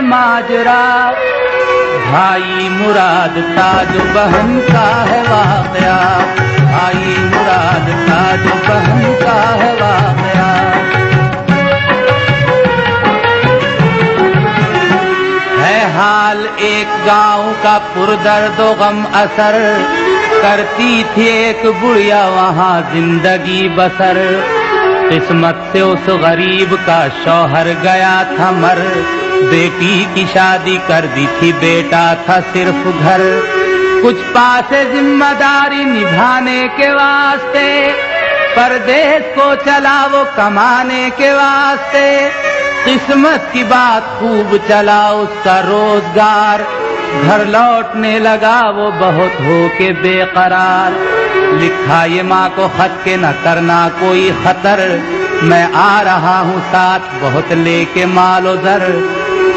माजरा। भाई मुराद ताज बहन का है वाकया, भाई मुराद ताज बहन का है वाकया। है हाल एक गांव का पुरदर्दो गम असर, करती थी एक बुढ़िया वहां जिंदगी बसर। किस्मत से उस गरीब का शौहर गया था मर, बेटी की शादी कर दी थी, बेटा था सिर्फ घर। कुछ पासे जिम्मेदारी निभाने के वास्ते, परदेश को चला वो कमाने के वास्ते। किस्मत की बात खूब चला उसका रोजगार, घर लौटने लगा वो बहुत होके बेकरार। लिखा ये माँ को खत के न करना कोई खतर, मैं आ रहा हूँ साथ बहुत लेके मालो दर।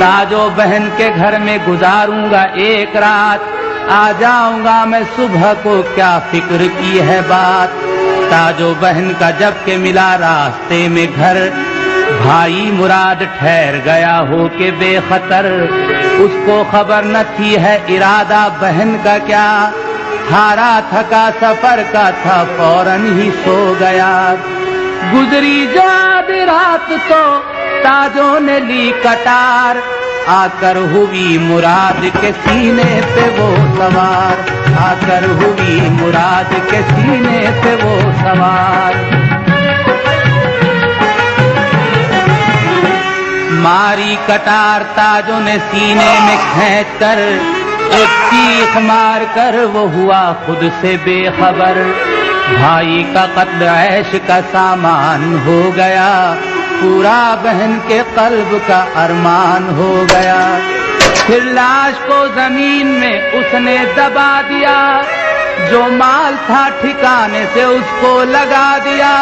ताजो बहन के घर में गुजारूंगा एक रात, आ जाऊंगा मैं सुबह को, क्या फिक्र की है बात। ताजो बहन का जब के मिला रास्ते में घर, भाई मुराद ठहर गया हो के बेखतर। उसको खबर न थी है इरादा बहन का क्या, हारा थका सफर का था फौरन ही सो गया। गुजरी जो आधी रात तो ताजों ने ली कटार, आकर हुई मुराद के सीने पे वो सवार, आकर हुई मुराद के सीने पे वो सवार। मारी कटार ताजों ने सीने में खींच कर, एक चीख मार कर वो हुआ खुद से बेखबर। भाई का कत्ल ऐश का सामान हो गया, पूरा बहन के कल्ब का अरमान हो गया। फिर लाश को जमीन में उसने दबा दिया, जो माल था ठिकाने से उसको लगा दिया।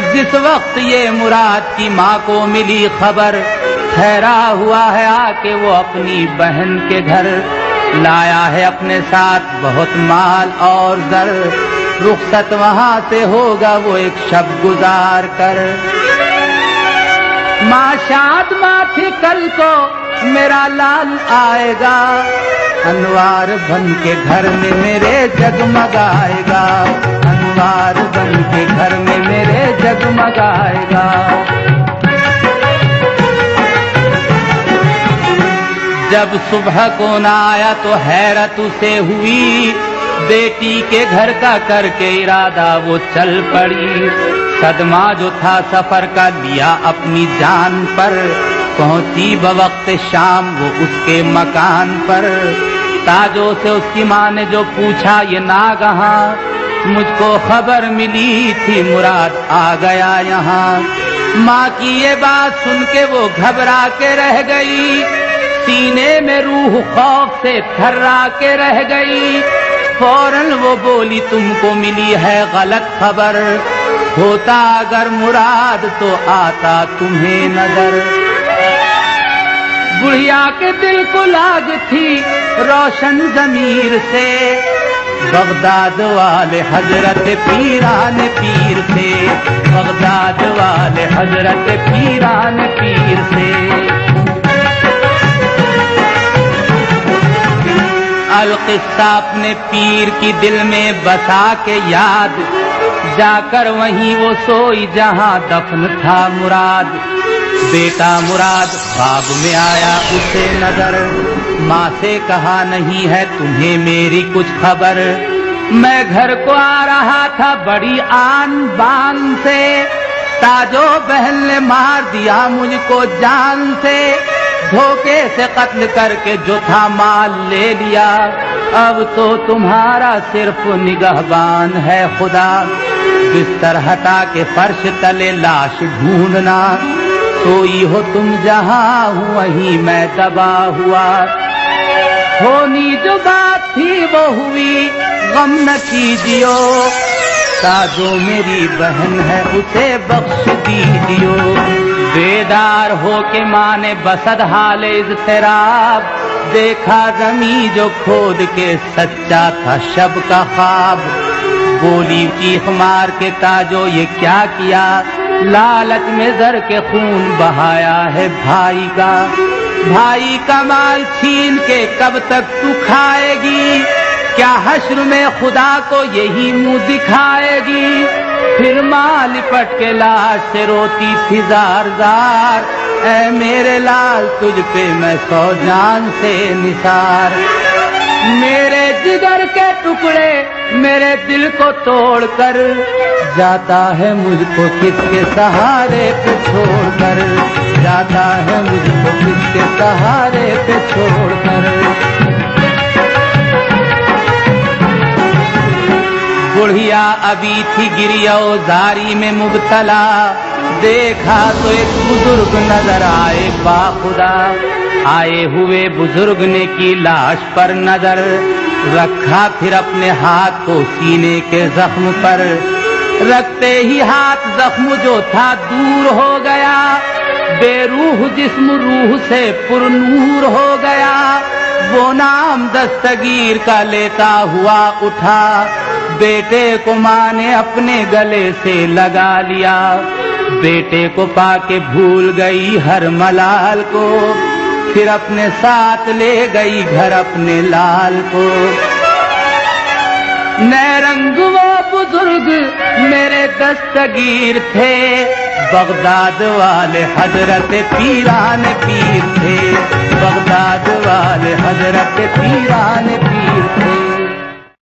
जिस वक्त ये मुराद की माँ को मिली खबर, ठहरा हुआ है आके वो अपनी बहन के घर। लाया है अपने साथ बहुत माल और दर, रुखसत वहां से होगा वो एक शब गुजार कर। माँ शाद माँ थी कल को मेरा लाल आएगा, अनवार बन के घर में मेरे जगमगाएगा, अनवार बन के घर में मेरे जगमगाएगा। जब सुबह को न आया तो हैरत उसे हुई, बेटी के घर का करके इरादा वो चल पड़ी। सदमा जो था सफर का लिया अपनी जान पर, पहुंची बवक्त शाम वो उसके मकान पर। ताजो से उसकी माँ ने जो पूछा ये नागहां, मुझको खबर मिली थी मुराद आ गया यहाँ। माँ की ये बात सुन के वो घबरा के रह गई, सीने में रूह खौफ से थर्रा के रह गई। फौरन वो बोली तुमको मिली है गलत खबर, होता अगर मुराद तो आता तुम्हें नजर। बुढ़िया के दिल को लाग थी रोशन जमीर से, बगदाद वाले हजरत पीरान पीर से, बगदाद वाले हजरत पीरान पीर से। अलकिस्सा अपने पीर की दिल में बसा के याद, जाकर वहीं वो सोई जहां दफन था मुराद। बेटा मुराद ख्वाब में आया उसे नजर, माँ से कहा नहीं है तुम्हें मेरी कुछ खबर। मैं घर को आ रहा था बड़ी आन बान से, ताजो बहन ने मार दिया मुझको जान से। धोखे से कत्ल करके जो था माल ले लिया, अब तो तुम्हारा सिर्फ निगहबान है खुदा। बिस्तर हटा के फर्श तले लाश ढूंढना, सोई हो तुम जहां हूँ वहीं मैं दबा हुआ। होनी जो बात थी वो हुई गम न कीजियो, ताजो मेरी बहन है उसे बख्श दीजियो। बेदार हो के माँ ने बसद हाले इज़्तिराब, देखा जमी जो खोद के सच्चा था शब का ख्वाब। बोली चीख मार के ताजो ये क्या किया, लालच में जर के खून बहाया है भाई का। भाई का माल छीन के कब तक तू खाएगी? क्या हश्र में खुदा को यही मुंह दिखाएगी? फिर मां लिपट के लाश से रोती थी जार जार, ऐ मेरे लाल तुझ पे मैं 100 जान से निसार। मेरे जिगर के टुकड़े मेरे दिल को तोड़कर जाता है मुझको किसके सहारे पे छोड़कर, जाता है मुझको किसके सहारे पे छोड़कर। बुढ़िया अभी थी गिरियोजारी में मुब्तला, देखा तो एक बुजुर्ग नजर आए बाखुदा। आए हुए बुजुर्ग ने की लाश पर नजर, रखा फिर अपने हाथ को सीने के जख्म पर। रखते ही हाथ जख्म जो था दूर हो गया, बेरूह जिस्म रूह से पुरनूर हो गया। वो नाम दस्तगीर का लेता हुआ उठा, बेटे को माँ ने अपने गले से लगा लिया। बेटे को पाके भूल गई हर मलाल को, फिर अपने साथ ले गई घर अपने लाल को। नए रंग वो बुजुर्ग मेरे दस्तगीर थे, बगदाद वाले हजरत पीरान पीर थे, बगदाद वाले हजरत पीरान पीर थे।